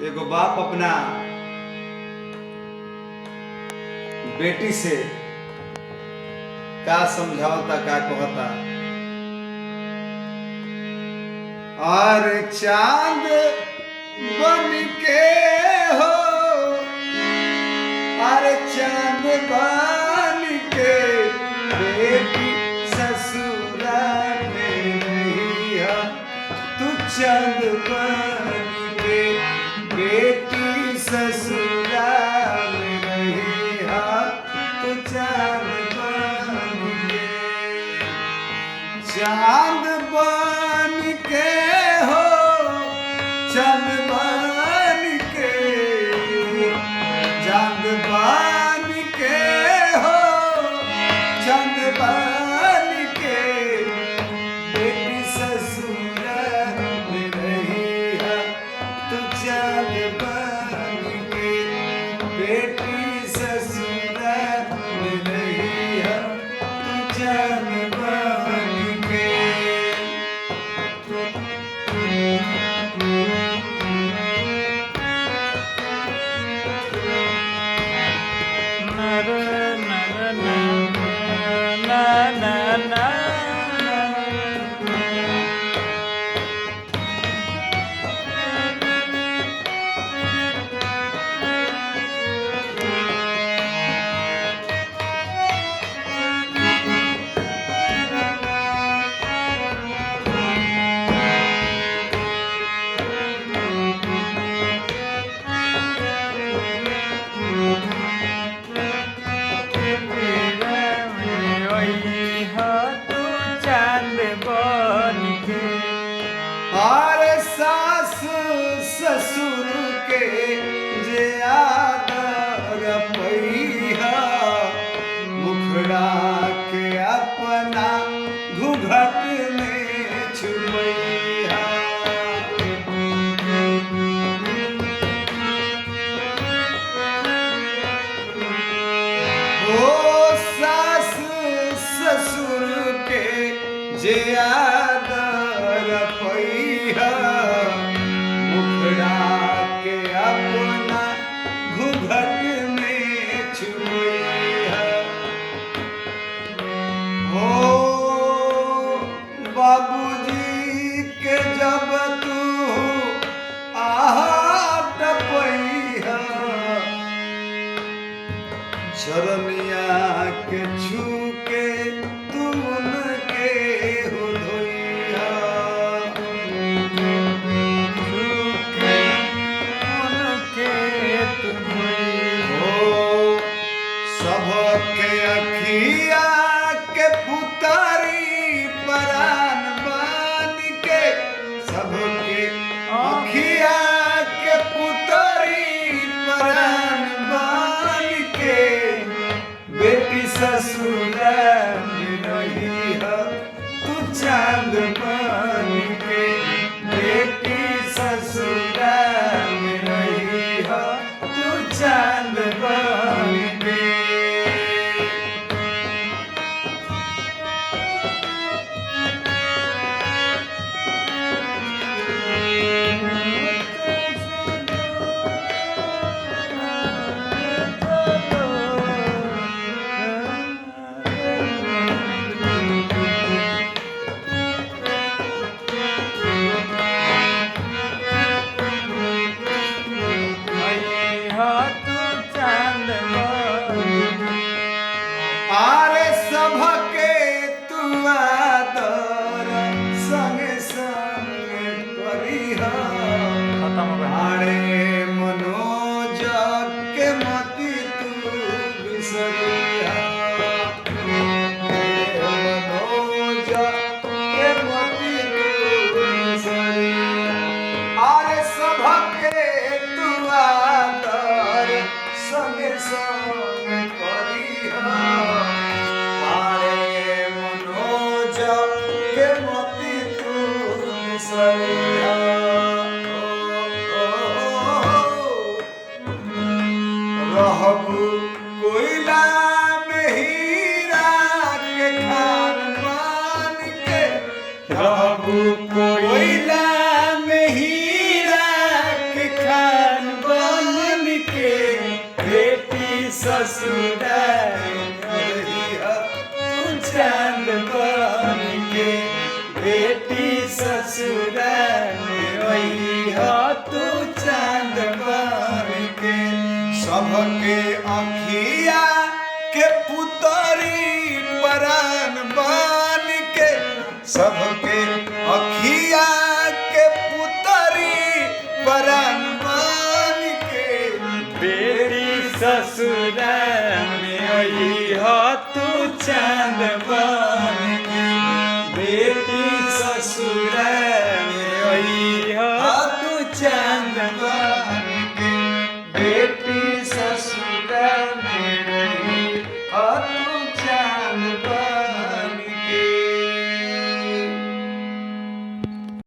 एगो बाप अपना बेटी से का समझावता का कहता। और चांद बन के हो, अरे चांद बन के बेटी ससुराल में रही है। तू चांद बन के बेटी ससुराल में रही है। तू चांद बन के, चांद बन के हो, चांद बन के, चांद बन के हो, चांद बन के बेटी ससुराल में रही है। तू चांद बन के बेटी ससुराल में रही है। तू चांद बन के। अरे सास ससुर के जे आदर पैहा, मुखड़ा के अपना घूंघट में छुपैहा। ओ सास ससुर के जे आदर पैहा, मुखड़ा के अपना घूंघट में छुपैहा। हो बाबूजी के जब तू आहट पैहा, चरनिया के छू के तू उनके हो धोइया। हो सबके अखिया के पुतारी परान बन के, सबके अखिया के पुतारी परान बन के बेटी ससुराल में रही है। तू चांद बन के बेटी ससुराल में रही है। तू चांद बन के। आरे सबके तू आदर संग संग करिहा। आरे मनोज के मति तू बिसरिहा। मनोज के मति तू बिसरिहा। आरे सबके तू आदर संग संग करिहा। रहबू कोयला में हीरा के खान बन के, रहबू कोयला में हीरा के खान ससुराल रहिया तू चांद बन के बेटी ससुराल वही हो तू चांद बन के सबके अखिया के पुतरी परान बन के सबके अखिया के पुतरी परान बन के बेटी ससुराल में वही हो तू चांद